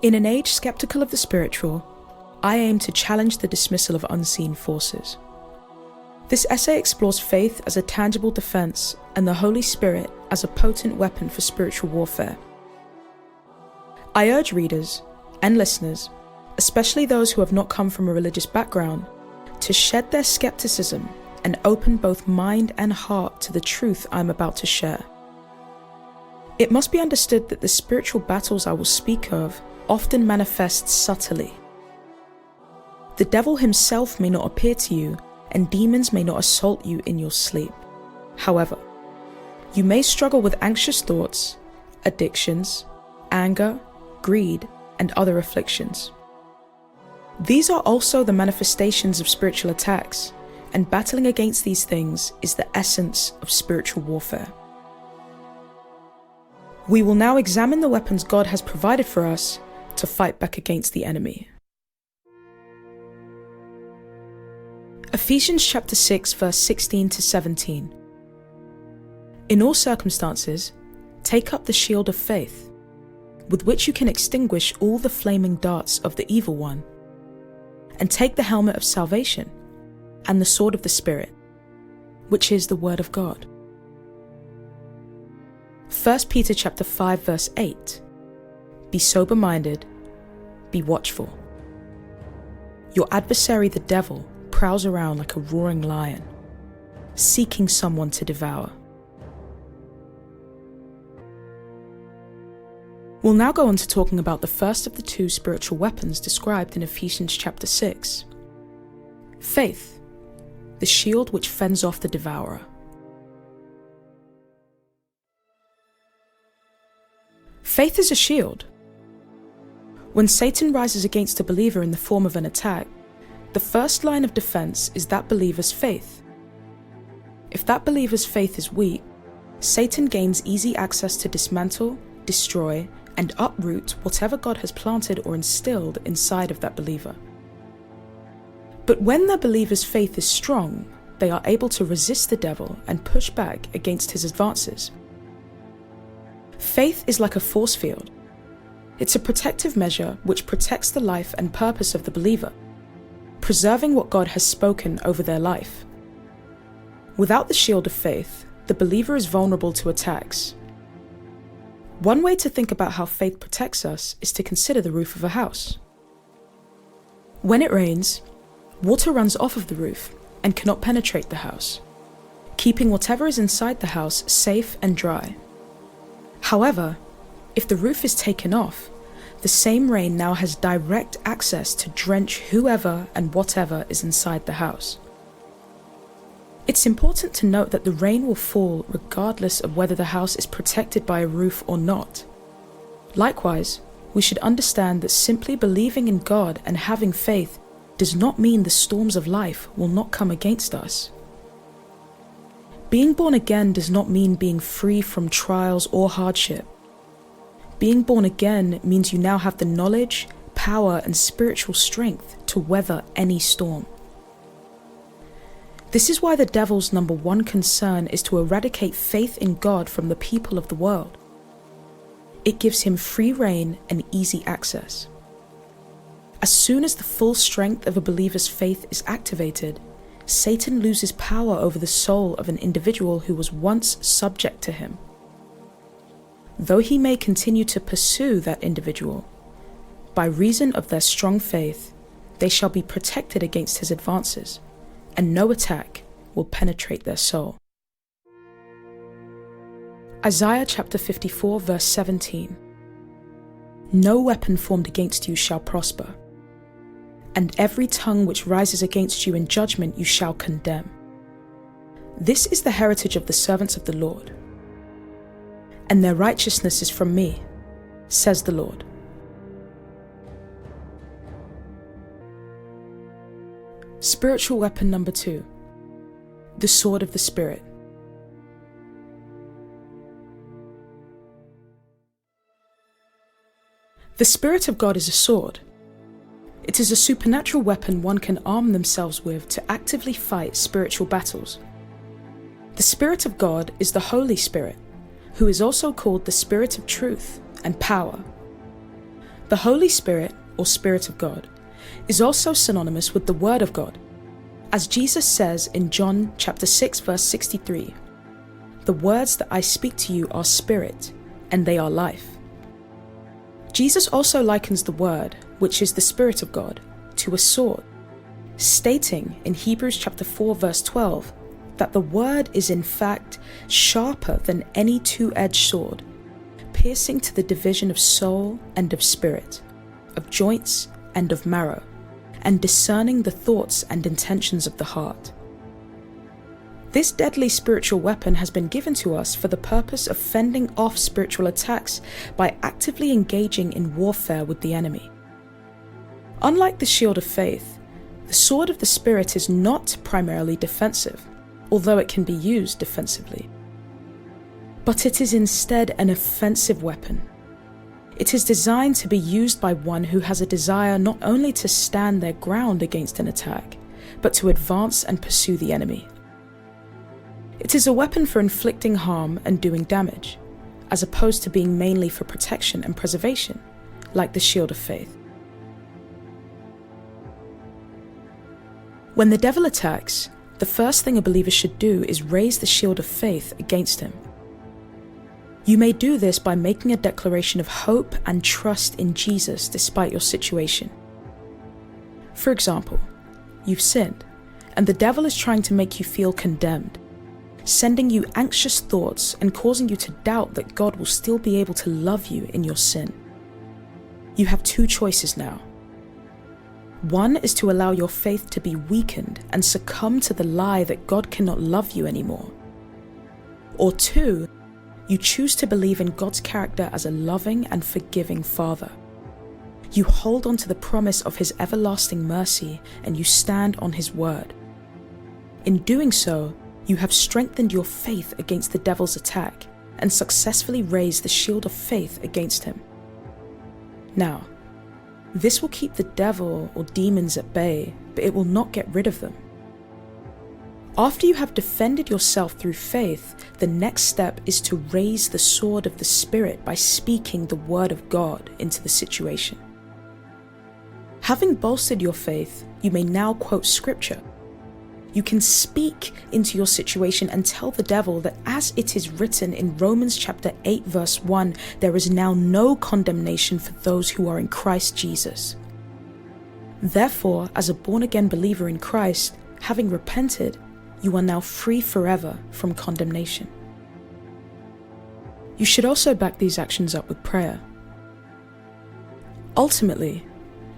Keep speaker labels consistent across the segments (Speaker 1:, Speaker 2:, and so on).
Speaker 1: In an age skeptical of the spiritual, I aim to challenge the dismissal of unseen forces. This essay explores faith as a tangible defense and the Holy Spirit as a potent weapon for spiritual warfare. I urge readers and listeners, especially those who have not come from a religious background, to shed their skepticism and open both mind and heart to the truth I'm about to share. It must be understood that the spiritual battles I will speak of often manifest subtly. The devil himself may not appear to you, and demons may not assault you in your sleep. However, you may struggle with anxious thoughts, addictions, anger, greed, and other afflictions. These are also the manifestations of spiritual attacks, and battling against these things is the essence of spiritual warfare. We will now examine the weapons God has provided for us to fight back against the enemy. Ephesians chapter 6 verse 16 to 17. In all circumstances, take up the shield of faith, with which you can extinguish all the flaming darts of the evil one, and take the helmet of salvation and the sword of the Spirit, which is the word of God. 1 Peter chapter 5 verse 8. Be sober-minded, be watchful. Your adversary the devil prowls around like a roaring lion, seeking someone to devour. We'll now go on to talking about the first of the two spiritual weapons described in Ephesians chapter 6. Faith, the shield which fends off the devourer. Faith is a shield. When Satan rises against a believer in the form of an attack, the first line of defense is that believer's faith. If that believer's faith is weak, Satan gains easy access to dismantle, destroy, and uproot whatever God has planted or instilled inside of that believer. But when the believer's faith is strong, they are able to resist the devil and push back against his advances. Faith is like a force field. It's a protective measure which protects the life and purpose of the believer, preserving what God has spoken over their life. Without the shield of faith, the believer is vulnerable to attacks. One way to think about how faith protects us is to consider the roof of a house. When it rains, water runs off of the roof and cannot penetrate the house, keeping whatever is inside the house safe and dry. However, if the roof is taken off, the same rain now has direct access to drench whoever and whatever is inside the house. It's important to note that the rain will fall regardless of whether the house is protected by a roof or not. Likewise, we should understand that simply believing in God and having faith does not mean the storms of life will not come against us. Being born again does not mean being free from trials or hardship. Being born again means you now have the knowledge, power, and spiritual strength to weather any storm. This is why the devil's number one concern is to eradicate faith in God from the people of the world. It gives him free rein and easy access. As soon as the full strength of a believer's faith is activated, Satan loses power over the soul of an individual who was once subject to him. Though he may continue to pursue that individual, by reason of their strong faith, they shall be protected against his advances, and no attack will penetrate their soul. Isaiah chapter 54 verse 17. No weapon formed against you shall prosper, and every tongue which rises against you in judgment you shall condemn. This is the heritage of the servants of the Lord, and their righteousness is from me, says the Lord. Spiritual weapon number 2, the sword of the Spirit. The Spirit of God is a sword. It is a supernatural weapon one can arm themselves with to actively fight spiritual battles. The Spirit of God is the Holy Spirit, who is also called the Spirit of truth and power. The Holy Spirit, or Spirit of God, is also synonymous with the Word of God. As Jesus says in John chapter 6, verse 63, "The words that I speak to you are spirit, and they are life." Jesus also likens the Word, which is the Spirit of God, to a sword, stating in Hebrews chapter 4, verse 12, that the Word is in fact sharper than any two-edged sword, piercing to the division of soul and of spirit, of joints and of marrow, and discerning the thoughts and intentions of the heart. This deadly spiritual weapon has been given to us for the purpose of fending off spiritual attacks by actively engaging in warfare with the enemy. Unlike the shield of faith, the sword of the Spirit is not primarily defensive, although it can be used defensively. But it is instead an offensive weapon. It is designed to be used by one who has a desire not only to stand their ground against an attack, but to advance and pursue the enemy. It is a weapon for inflicting harm and doing damage, as opposed to being mainly for protection and preservation, like the shield of faith. When the devil attacks, the first thing a believer should do is raise the shield of faith against him. You may do this by making a declaration of hope and trust in Jesus despite your situation. For example, you've sinned, and the devil is trying to make you feel condemned, sending you anxious thoughts and causing you to doubt that God will still be able to love you in your sin. You have two choices now. One is to allow your faith to be weakened and succumb to the lie that God cannot love you anymore. Or two, you choose to believe in God's character as a loving and forgiving Father. You hold on to the promise of His everlasting mercy and you stand on His word. In doing so, you have strengthened your faith against the devil's attack and successfully raised the shield of faith against him. Now, this will keep the devil or demons at bay, but it will not get rid of them. After you have defended yourself through faith, the next step is to raise the sword of the Spirit by speaking the word of God into the situation. Having bolstered your faith, you may now quote scripture. You can speak into your situation and tell the devil that as it is written in Romans chapter 8 verse 1, there is now no condemnation for those who are in Christ Jesus. Therefore, as a born-again believer in Christ, having repented, you are now free forever from condemnation. You should also back these actions up with prayer. Ultimately,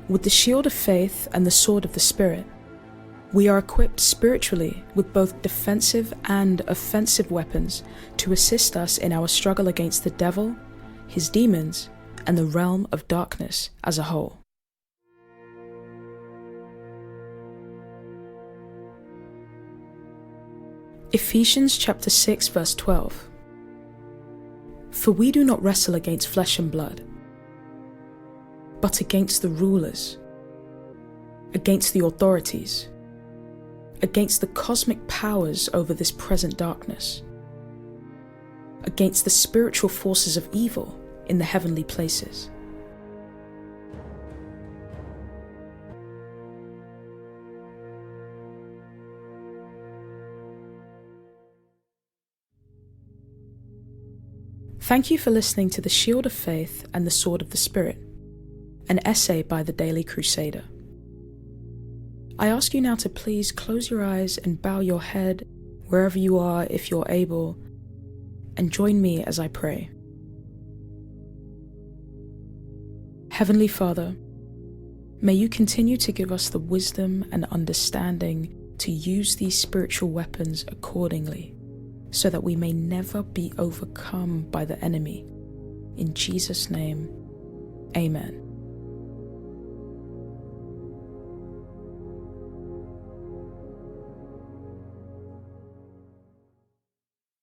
Speaker 1: with the shield of faith and the sword of the Spirit, we are equipped spiritually with both defensive and offensive weapons to assist us in our struggle against the devil, his demons, and the realm of darkness as a whole. Ephesians chapter 6 verse 12. For we do not wrestle against flesh and blood, but against the rulers, against the authorities, against the cosmic powers over this present darkness, against the spiritual forces of evil in the heavenly places. Thank you for listening to The Shield of Faith and the Sword of the Spirit, an essay by the Daily Crusader. I ask you now to please close your eyes and bow your head wherever you are if you're able, and join me as I pray. Heavenly Father, may you continue to give us the wisdom and understanding to use these spiritual weapons accordingly, so that we may never be overcome by the enemy. In Jesus' name, amen.